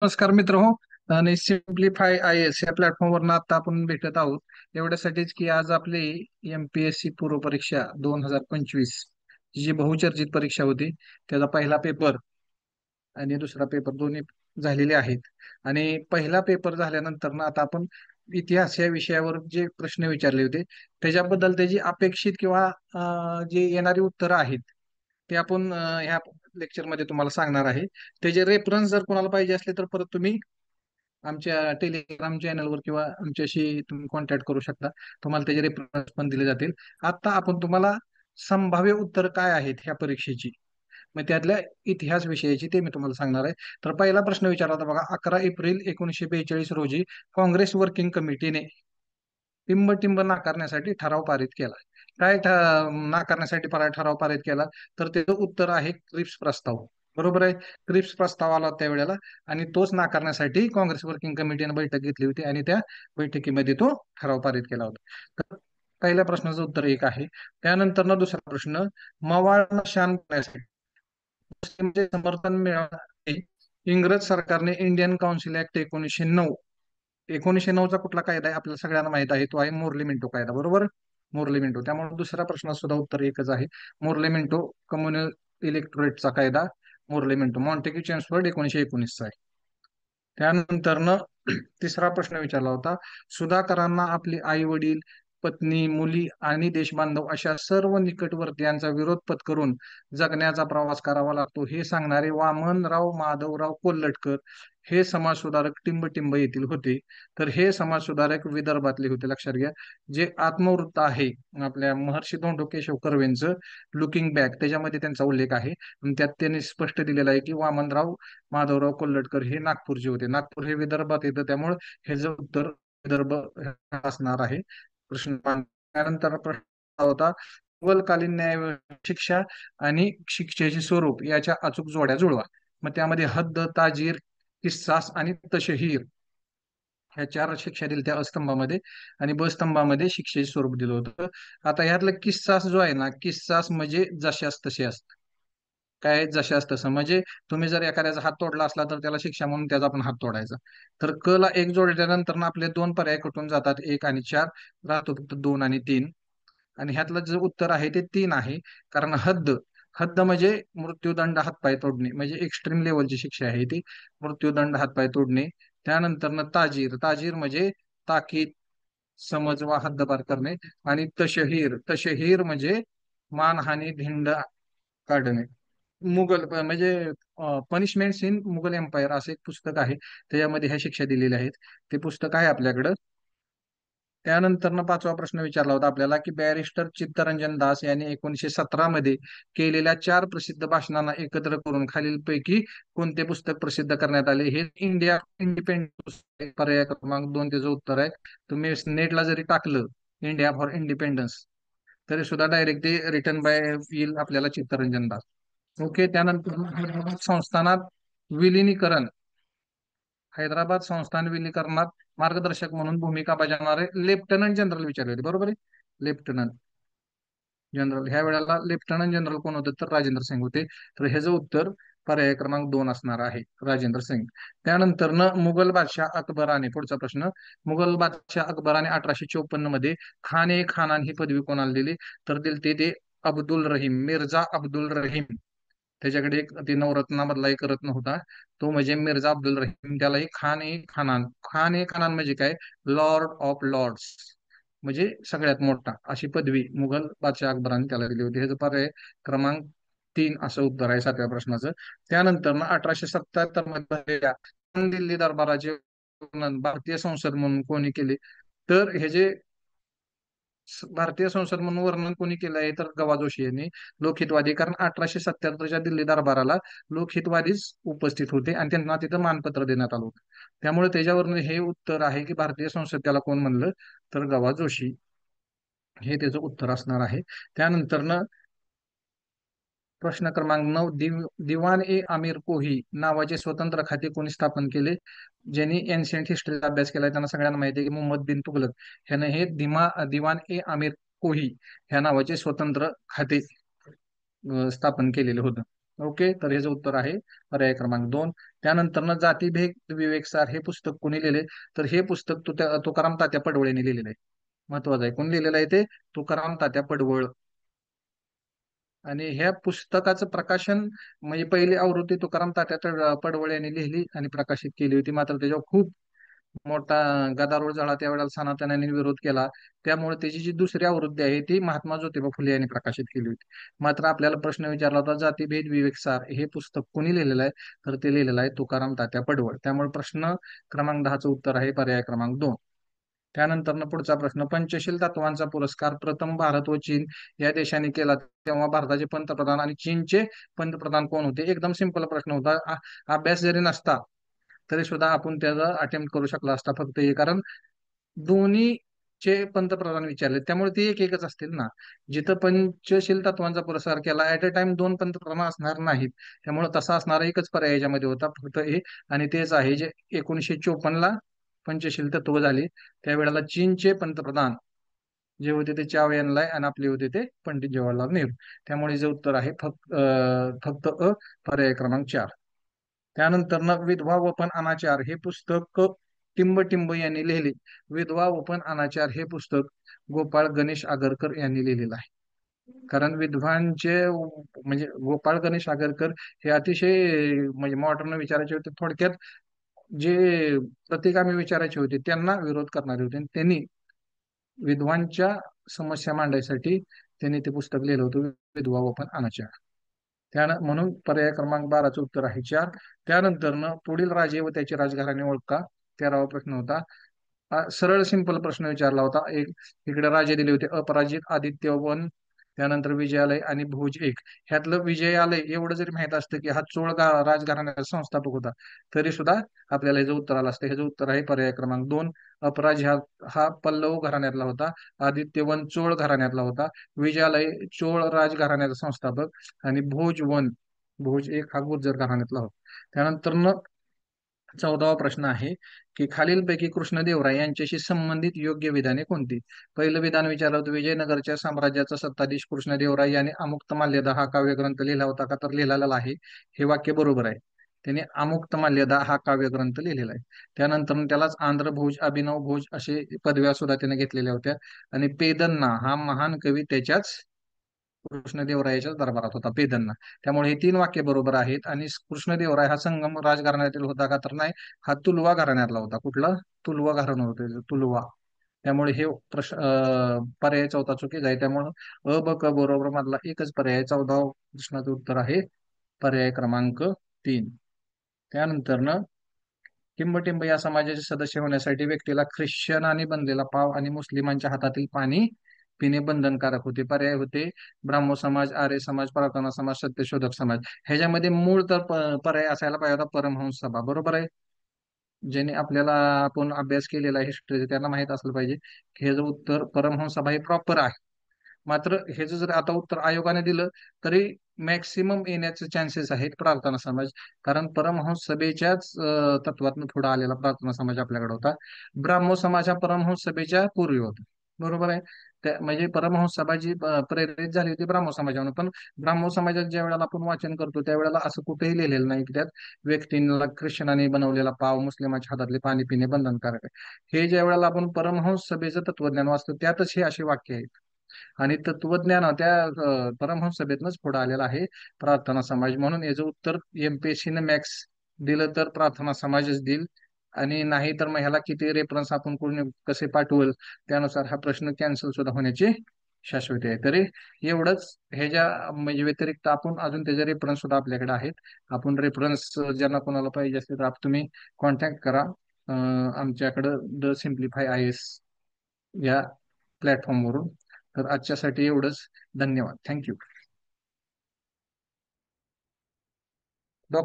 नमस्कार मित्र हो. आणि सिम्प्लिफाय आय एस या प्लॅटफॉर्मवरनं आता आपण भेटत आहोत एवढ्यासाठीच की आज आपली MPSC पूर्व परीक्षा 2025 जी बहुचर्चित परीक्षा होती त्याचा पहिला पेपर आणि दुसरा पेपर दोन्ही झालेले आहेत. आणि पहिला पेपर झाल्यानंतर ना आता आपण इतिहास या विषयावर जे प्रश्न विचारले होते त्याच्याबद्दल त्याची अपेक्षित किंवा जे येणारी उत्तरं आहेत ते आपण ह्या लेक्चरमध्ये तुम्हाला सांगणार आहे. त्याचे रेफरन्स जर कोणाला पाहिजे असले तर परत तुम्ही आमच्या टेलिग्राम चॅनलवर किंवा आमच्याशी तुम्ही कॉन्टॅक्ट करू शकता. तुम्हाला त्याचे रेफरन्स पण दिले जातील. आता आपण तुम्हाला संभाव्य उत्तर काय आहेत ह्या परीक्षेची, मग त्यातल्या इतिहास विषयाची ते मी तुम्हाला सांगणार आहे. तर पहिला प्रश्न विचारला होता बघा, 11 एप्रिल 1942 रोजी काँग्रेस वर्किंग कमिटीने टिंब नाकारण्यासाठी ठराव पारित केला. काय नाकारण्यासाठी ठराव पारित केला? तर त्याचं उत्तर आहे क्रिप्स प्रस्ताव. बरोबर आहे. क्रिप्स प्रस्ताव आला त्यावेळेला आणि तोच नाकारण्यासाठी काँग्रेस वर्किंग कमिटीने बैठक घेतली होती आणि त्या बैठकीमध्ये तो ठराव पारित केला होता. तर पहिल्या प्रश्नाचं उत्तर एक आहे. त्यानंतर ना दुसरा प्रश्न, मवाळ शांत करण्यासाठी मुस्लिमचे समर्थन मिळवण्यासाठी इंग्रज सरकारने इंडियन काउन्सिल ऍक्ट 1909, 1909चा कुठला कायदा आहे आपल्याला सगळ्यांना माहित आहे, तो आहे मोर्ले मिंटो कायदा. बरोबर. मोर्ले मिंटो, त्यामुळे दुसऱ्या प्रश्नात सुद्धा उत्तर एकच आहे. मोर्ले मिंटो कम्युनल इलेक्टोरेटचा कायदा मोर्ले मिंटो मॉन्टेग्यू चेम्सफोर्ड 1919चा आहे. त्यानंतर तिसरा प्रश्न विचारला होता, सुधाकरांना आपले आई वडील, पत्नी, मुली आणि देशबांधव अशा सर्व निकटवर्तीयांचा विरोध पत्करून जगण्याचा प्रवास करावा लागतो हे सांगणारे वामनराव माधवराव कोल्हटकर हे समाजसुधारक टिंब येथील होते. तर हे समाजसुधारक विदर्भातले होते, लक्षात घ्या. जे आत्मवृत्त आहे आपल्या महर्षी धोंडो केशव कर्वेंचं लुकिंग बॅक, त्याच्यामध्ये त्यांचा उल्लेख आहे आणि त्यात त्यांनी स्पष्ट दिलेला आहे की वामनराव माधवराव कोल्हटकर हे नागपूरचे होते. नागपूर हे विदर्भात येतं, त्यामुळे हे जे उत्तर विदर्भ असणार आहे. प्रश्न त्यानंतर प्रश्न होता, मुघलकालीन न्याय शिक्षा आणि शिक्षेचे स्वरूप याच्या अचूक जोड्या जुळवा. मग त्यामध्ये हद्द, ताजीर, किस्सास आणि तशहीर ह्या चार शिक्षा दिल्या त्या अस्तंभामध्ये आणि ब स्तंभामध्ये शिक्षेचे स्वरूप दिलं होतं. आता ह्यातलं किस्सास जो आहे ना, किस्सास म्हणजे जशास तसे असत. काय जशास तसं म्हणजे तुम्ही जर एखाद्याचा हात तोडला असला तर त्याला शिक्षा म्हणून त्याचा पण हात तोडायचा. तर क ला एक जोडल्यानंतर ना आपले दोन पर्याय कटून जातात, 1 आणि 4 राहतो फक्त 2 आणि 3. आणि ह्यातलं जे उत्तर आहे ते 3 आहे. कारण हद्द, हद्द म्हणजे मृत्यूदंड, हातपाय तोडणे, म्हणजे एक्स्ट्रीम लेवलची शिक्षा आहे ती, मृत्यूदंड, हातपाय तोडणे. त्यानंतर ना ताजीर, ताजीर म्हणजे ताकीद, समज वा हद्दपार करणे. आणि तशहीर, तशहीर म्हणजे मानहानी, धिंड काढणे. म्हणजे पनिशमेंट्स इन मुघल एम्पायर असं एक पुस्तक आहे, त्याच्यामध्ये ह्या शिक्षा दिलेल्या आहेत. ते पुस्तक आहे आपल्याकडं. त्यानंतर पाचवा प्रश्न विचारला होता आपल्याला की बॅरिस्टर चित्तरंजन दास यांनी 1917 मध्ये केलेल्या 4 प्रसिद्ध भाषणांना एकत्र करून खालीलपैकी कोणते पुस्तक प्रसिद्ध करण्यात आले? हे इंडिया इंडिपेंडन्स पर्याय क्रमांक 2 त्याचं उत्तर आहे. तुम्ही नेटला जरी टाकलं इंडिया फॉर इंडिपेंडन्स तरी सुद्धा डायरेक्ट ते रिटर्न बाय येईल आपल्याला चित्तरंजन दास. ओके. त्यानंतर संस्थानात विलिनीकरण, हैदराबाद संस्थान विलिनीकरणात मार्गदर्शक म्हणून भूमिका बजावणारे लेफ्टनंट जनरल विचारले होते. बरोबर आहे. लेफ्टनंट जनरल ह्या वेळेला लेफ्टनंट जनरल कोण होते तर राजेंद्र सिंग होते. तर ह्याचं उत्तर पर्याय क्रमांक 2 असणार आहे, राजेंद्र सिंग. त्यानंतर मुघल बादशाह अकबराने, पुढचा प्रश्न, मुघल बादशाह अकबराने 1854 मध्ये खान ए खानान ही पदवी कोणाला दिली? तर दिली ते अब्दुल रहीम, मिर्झा अब्दुल रहीम. त्याच्याकडे एक ते नवरत्नामधला एक रत्न होता, तो म्हणजे मिर्झा अब्दुल रहीम. त्यालाही खान ए खानान, खान ए खानान म्हणजे काय? लॉर्ड ऑफ लॉर्ड्स, म्हणजे सगळ्यात मोठा, अशी पदवी मुघल बादशाह अकबराने त्याला दिली होती. ह्याचं पर्याय क्रमांक 3 असं उत्तर आहे 7व्या प्रश्नाचं. त्यानंतर 1877 मध्ये झालेल्या दिल्ली दरबाराचे वर्णन भारतीय संसद म्हणून कोणी केले? तर हे जे भारतीय संसद म्हणून वर्णन कोणी केलं आहे तर गवा जोशी यांनी, लोकहितवादी. कारण 1877च्या दिल्ली दरबाराला लोकहितवादीच उपस्थित होते आणि त्यांना तिथं मानपत्र देण्यात आलं होतं. त्यामुळे त्याच्यावरनं हे उत्तर आहे की भारतीय संसद त्याला कोण म्हणलं तर गवा जोशी, हे त्याचं उत्तर असणार आहे. त्यानंतर प्रश्न क्रमांक 9, दिवान ए आमिर कोही नावाचे स्वतंत्र खाते कोणी स्थापन केले? ज्यांनी एन्शियंट हिस्ट्रीचा अभ्यास केलाय त्यांना सगळ्यांना माहिती आहे की मोहम्मद बिन तुगलक ह्यानं हे दिवान ए आमिर कोही ह्या नावाचे स्वतंत्र खाते स्थापन केलेलं होतं. ओके, तर ह्याचं उत्तर आहे पर्याय क्रमांक दोन. त्यानंतर जातीभेद विवेकसार हे पुस्तक कोणी लिहिले? तर हे पुस्तक तुकाराम तात्या पडवळ यांनी लिहिलेलं आहे. महत्वाचं आहे, कोण लिहिलेलं आहे ते? तुकाराम तात्या पडवळ. आणि ह्या पुस्तकाचं प्रकाशन म्हणजे पहिली आवृत्ती तुकाराम तात्या पडवळ यांनी लिहिली आणि प्रकाशित केली होती. मात्र त्याच्यावर खूप मोठा गदारोळ झाला, त्यावेळेला सनातन्यांनी विरोध केला. त्यामुळे त्याची जी दुसरी आवृत्ती आहे ती महात्मा ज्योतिबा फुले यांनी प्रकाशित केली होती. मात्र आपल्याला प्रश्न विचारला होता जातीभेद विवेकसार हे पुस्तक कोणी लिहिलेलं आहे? तर ते लिहिलेलं आहे तुकाराम तात्या पडवळ. त्यामुळे प्रश्न क्रमांक 10चं उत्तर आहे पर्याय क्रमांक दोन. त्यानंतर पुढचा प्रश्न, पंचशील तत्वांचा पुरस्कार प्रथम भारत व चीन या देशांनी केला, तेव्हा भारताचे पंतप्रधान आणि चीनचे पंतप्रधान कोण होते? एकदम सिंपल प्रश्न होता. अभ्यास जरी नसता तरी सुद्धा आपण त्याचा अटेम्प्ट करू शकला असता, फक्त हे कारण दोन्ही चे पंतप्रधान विचारले त्यामुळे ते एक एकच असतील ना. जिथं पंचशील तत्वांचा पुरस्कार केला ऍट अ टाइम दोन पंतप्रधान असणार नाहीत, त्यामुळे तसा असणारा एकच पर्याय याच्यामध्ये होता, फक्त हे. आणि तेच आहे जे 1954 ला पंचशील तत्व झाली, त्यावेळेला चीनचे पंतप्रधान जे होते ते चाव यानलाय आणि आपले होते ते पंडित जवाहरलाल नेहरू. त्यामुळे जे उत्तर आहे फक्त पर्याय क्रमांक चार. त्यानंतर विधवा व पण अनाचार हे पुस्तक टिंब टिंब यांनी लिहिले. विधवा व पण अनाचार हे पुस्तक गोपाळ गणेश आगरकर यांनी लिहिलेलं आहे. कारण विद्वांचे म्हणजे गोपाळ गणेश आगरकर हे अतिशय म्हणजे मॉडर्न विचाराचे होते. थोडक्यात जे प्रतिगामी विचाराचे होते त्यांना विरोध करणारे होते, आणि त्यांनी विद्वांच्या समस्या मांडायसाठी त्यांनी ते पुस्तक लिहिलं होतं, विधवा व पण अनाचार. म्हणून पर्याय क्रमांक 12चं उत्तर आहे चार. त्यानंतर पुढील राजे व त्याची राजघराणे ओळखा. 13वा प्रश्न होता. सरळ सिंपल प्रश्न विचारला होता. इकडे राजे दिले होते अपराजित, आदित्य वन, त्यानंतर विजयालय आणि भोज एक. ह्यातलं विजयालय एवढं जरी माहित असतं की हा राजघराण्याचा संस्थापक होता, तरी सुद्धा आपल्याला ह्याचं उत्तर आलं असतं. ह्याचं उत्तर आहे पर्याय क्रमांक दोन. अपराज हा पल्लव घराण्यातला होता. आदित्यवन चोळ घराण्यातला होता. विजयालय चोळ राजघराण्याचा संस्थापक. आणि भोज एक हा गुर्जर घराण्यातला होता. त्यानंतर 14वा प्रश्न आहे की खालीलपैकी कृष्णदेवराय यांच्याशी संबंधित योग्य विधाने कोणती? पहिलं विधान विचारलं होतं, विजयनगरच्या साम्राज्याचा सत्ताधीश कृष्णदेवराय यांनी अमुक्तमाल्यदा हा काव्यग्रंथ लिहिला होता का? तर लिहिलेला आहे. हे वाक्य बरोबर आहे. त्याने अमुक्तमाल्यदा हा काव्यग्रंथ लिहिलेला आहे. त्यानंतर त्यालाच आंध्रभोज, अभिनव भोज असे पदव्या सुद्धा त्याने घेतलेल्या होत्या. आणि पेदन्ना हा महान कवी त्याच्याच कृष्णदेवरायाच्याच दरबारात होता, पेदन्ना. त्यामुळे हे तीन वाक्य बरोबर आहेत. आणि कृष्णदेवराय हा संगम राजघराण्यातील होता का? तर नाही, हा तुलवा घराण्यातला होता. कुठला? तुलवा घराणं होतं, तुलवा. त्यामुळे हे पर्याय चौथा चुकीचा आहे. त्यामुळे ब क बरोबर मधला एकच पर्याय 14वा प्रश्नाचं उत्तर आहे पर्याय क्रमांक तीन. त्यानंतर टिंबटिंब या समाजाचे सदस्य होण्यासाठी व्यक्तीला ख्रिश्चन आणि बनलेला पाव आणि मुस्लिमांच्या हातातील पाणी पिणे बंधनकारक होते. पर्याय होते ब्राह्मो समाज, आर्य समाज, प्रार्थना समाज, सत्यशोधक समाज. ह्याच्यामध्ये मूळ तर पर्याय असायला पाहिजे होता परमहंस सभा. बरोबर आहे. ज्याने आपल्याला आपण अभ्यास केलेला आहे हिस्ट्रीचा त्यांना माहित असलं पाहिजे की हे जे उत्तर परमहंस सभा हे प्रॉपर आहे. मात्र हे जर आता उत्तर आयोगाने दिलं तरी मॅक्सिमम येण्याचे चान्सेस आहेत प्रार्थना समाज. कारण परमहंस सभेच्याच तत्वातून पुढे आलेला प्रार्थना समाज आपल्याकडे होता. ब्राह्मो समाज हा परमहंस सभेच्या पूर्वी होता. बरोबर आहे. म्हणजे परमहंस सभा जी प्रेरित झाली होती ब्राह्मो समाजावर. पण ब्राह्मो समाजात ज्या वेळेला आपण वाचन करतो त्यावेळेला असं कुठेही लिहिलेलं नाही की त्यात व्यक्तींना ख्रिश्चनाने बनवलेला पाव, मुस्लिमाच्या हातातले पाणी पिणे बंधनकारक आहे. हे ज्या वेळेला आपण परमहंस सभेचं तत्वज्ञान वाचतो त्यातच हे असे वाक्य आहेत. आणि तत्वज्ञान त्या परमहंस सभेतनच पुढे आलेला आहे प्रार्थना समाज. म्हणून याचं उत्तर एमपीएससी मॅक्स दिलं तर प्रार्थना समाजच देईल. आणि नाही तर मग ह्याला किती रेफरन्स आपण कोणी कसे पाठवल त्यानुसार हा प्रश्न कॅन्सल सुद्धा होण्याची शाश्वती आहे. तरी एवढंच. ह्याच्या म्हणजे व्यतिरिक्त आपण अजून त्याचे रेफरन्स सुद्धा आपल्याकडे आहेत. आपण रेफरन्स ज्यांना कोणाला पाहिजे असतील तर तुम्ही कॉन्टॅक्ट करा आमच्याकडं द सिम्प्लिफाय आय एस या प्लॅटफॉर्मवरून. तर आजच्यासाठी एवढंच. धन्यवाद. थँक्यू.